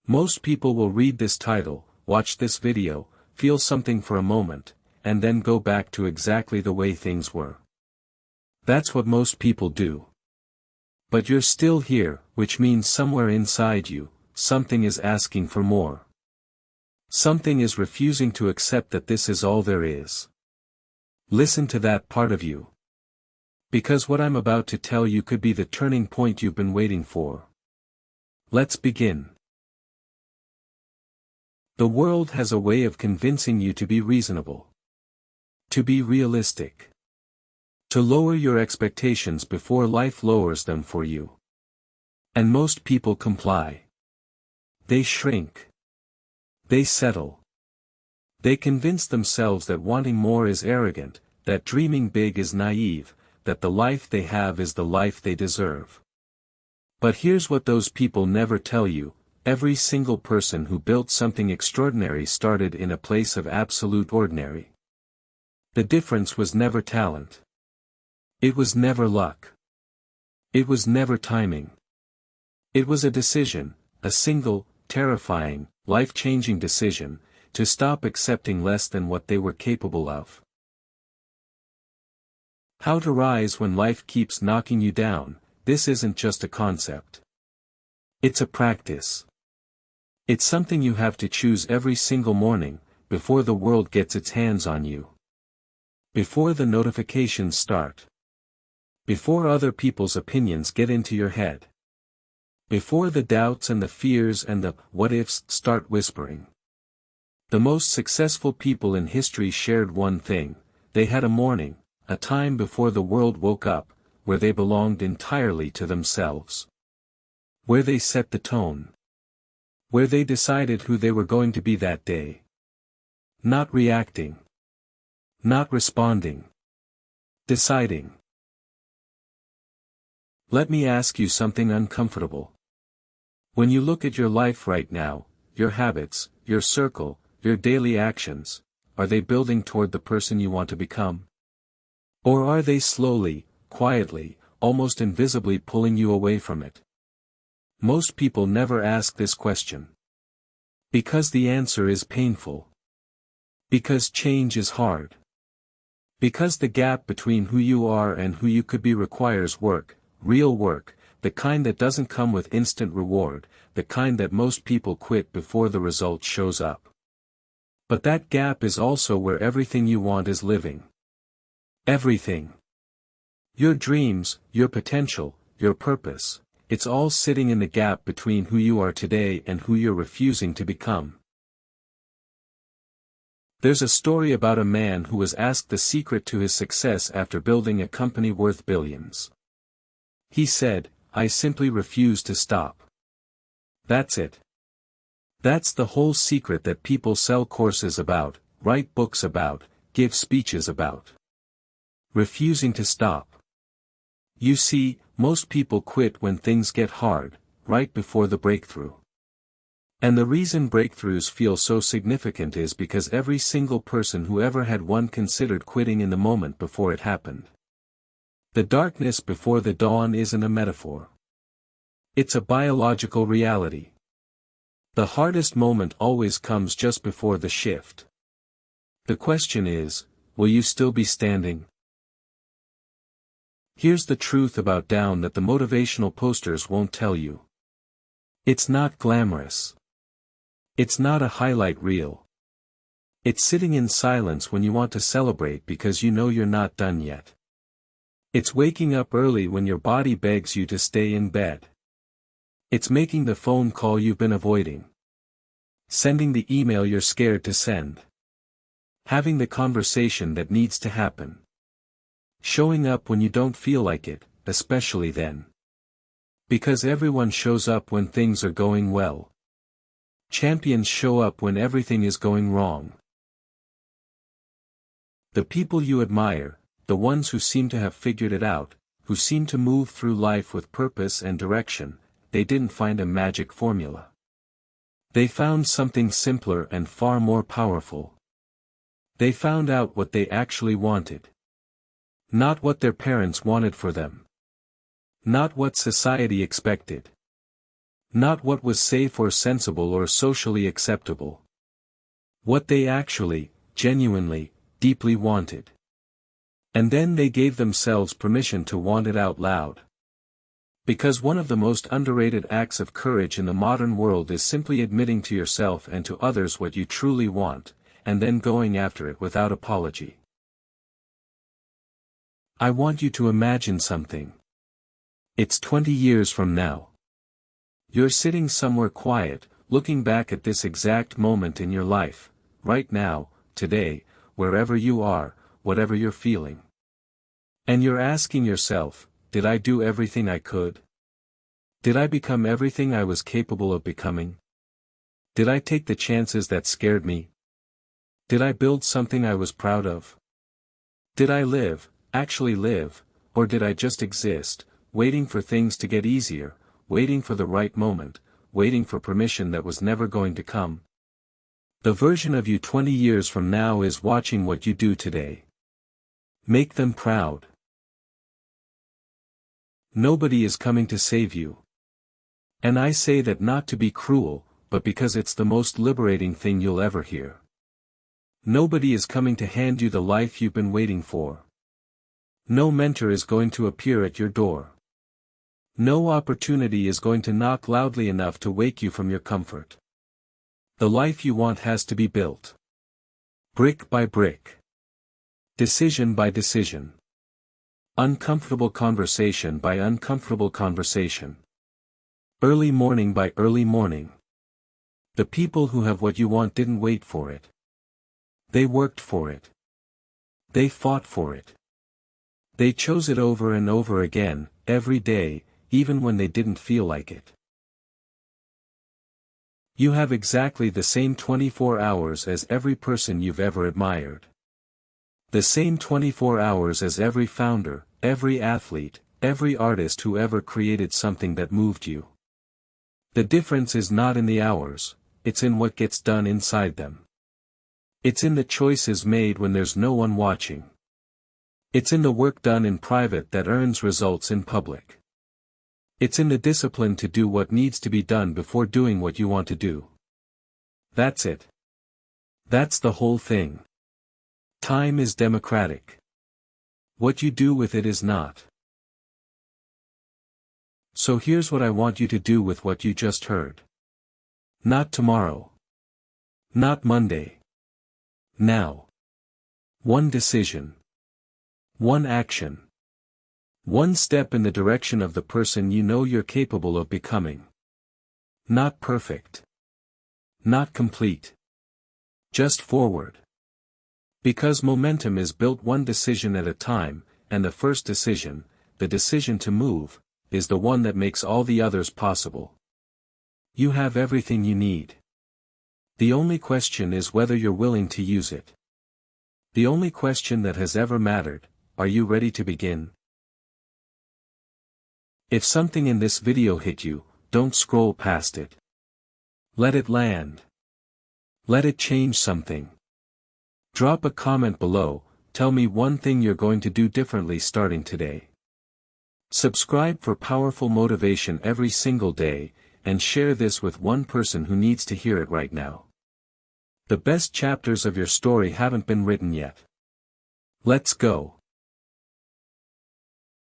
Most people will read this title, watch this video, feel something for a moment, and then go back to exactly the way things were. That's what most people do. But you're still here, which means somewhere inside you, something is asking for more. Something is refusing to accept that this is all there is. Listen to that part of you. Because what I'm about to tell you could be the turning point you've been waiting for. Let's begin. The world has a way of convincing you to be reasonable. To be realistic. To lower your expectations before life lowers them for you. And most people comply. They shrink. They settle. They convince themselves that wanting more is arrogant, that dreaming big is naive, that the life they have is the life they deserve. But here's what those people never tell you: every single person who built something extraordinary started in a place of absolute ordinary. The difference was never talent. It was never luck. It was never timing. It was a decision, a single, terrifying, life-changing decision, to stop accepting less than what they were capable of. How to rise when life keeps knocking you down. This isn't just a concept. It's a practice. It's something you have to choose every single morning, before the world gets its hands on you. Before the notifications start. Before other people's opinions get into your head. Before the doubts and the fears and the what-ifs start whispering. The most successful people in history shared one thing: they had a morning, a time before the world woke up, where they belonged entirely to themselves. Where they set the tone. Where they decided who they were going to be that day. Not reacting. Not responding. Deciding. Let me ask you something uncomfortable. When you look at your life right now, your habits, your circle, your daily actions, are they building toward the person you want to become? Or are they slowly, quietly, almost invisibly pulling you away from it? Most people never ask this question. Because the answer is painful. Because change is hard. Because the gap between who you are and who you could be requires work, real work, the kind that doesn't come with instant reward, the kind that most people quit before the result shows up. But that gap is also where everything you want is living. Everything. Your dreams, your potential, your purpose, it's all sitting in the gap between who you are today and who you're refusing to become. There's a story about a man who was asked the secret to his success after building a company worth billions. He said, "I simply refuse to stop." That's it. That's the whole secret that people sell courses about, write books about, give speeches about. Refusing to stop. You see, most people quit when things get hard, right before the breakthrough. And the reason breakthroughs feel so significant is because every single person who ever had one considered quitting in the moment before it happened. The darkness before the dawn isn't a metaphor. It's a biological reality. The hardest moment always comes just before the shift. The question is, will you still be standing? Here's the truth about down that the motivational posters won't tell you. It's not glamorous. It's not a highlight reel. It's sitting in silence when you want to celebrate because you know you're not done yet. It's waking up early when your body begs you to stay in bed. It's making the phone call you've been avoiding. Sending the email you're scared to send. Having the conversation that needs to happen. Showing up when you don't feel like it, especially then. Because everyone shows up when things are going well. Champions show up when everything is going wrong. The people you admire, the ones who seem to have figured it out, who seem to move through life with purpose and direction, they didn't find a magic formula. They found something simpler and far more powerful. They found out what they actually wanted. Not what their parents wanted for them. Not what society expected. Not what was safe or sensible or socially acceptable. What they actually, genuinely, deeply wanted. And then they gave themselves permission to want it out loud. Because one of the most underrated acts of courage in the modern world is simply admitting to yourself and to others what you truly want, and then going after it without apology. I want you to imagine something. It's 20 years from now. You're sitting somewhere quiet, looking back at this exact moment in your life, right now, today, wherever you are, whatever you're feeling. And you're asking yourself, did I do everything I could? Did I become everything I was capable of becoming? Did I take the chances that scared me? Did I build something I was proud of? Did I live, actually live, or did I just exist, waiting for things to get easier, waiting for the right moment, waiting for permission that was never going to come? The version of you 20 years from now is watching what you do today. Make them proud. Nobody is coming to save you. And I say that not to be cruel, but because it's the most liberating thing you'll ever hear. Nobody is coming to hand you the life you've been waiting for. No mentor is going to appear at your door. No opportunity is going to knock loudly enough to wake you from your comfort. The life you want has to be built. Brick by brick. Decision by decision. Uncomfortable conversation by uncomfortable conversation. Early morning by early morning. The people who have what you want didn't wait for it. They worked for it. They fought for it. They chose it over and over again, every day, even when they didn't feel like it. You have exactly the same 24 hours as every person you've ever admired. The same 24 hours as every founder, every athlete, every artist who ever created something that moved you. The difference is not in the hours, it's in what gets done inside them. It's in the choices made when there's no one watching. It's in the work done in private that earns results in public. It's in the discipline to do what needs to be done before doing what you want to do. That's it. That's the whole thing. Time is democratic. What you do with it is not. So here's what I want you to do with what you just heard. Not tomorrow. Not Monday. Now. One decision. One action. One step in the direction of the person you know you're capable of becoming. Not perfect. Not complete. Just forward. Because momentum is built one decision at a time, and the first decision, the decision to move, is the one that makes all the others possible. You have everything you need. The only question is whether you're willing to use it. The only question that has ever mattered, are you ready to begin? If something in this video hit you, don't scroll past it. Let it land. Let it change something. Drop a comment below, tell me one thing you're going to do differently starting today. Subscribe for powerful motivation every single day, and share this with one person who needs to hear it right now. The best chapters of your story haven't been written yet. Let's go.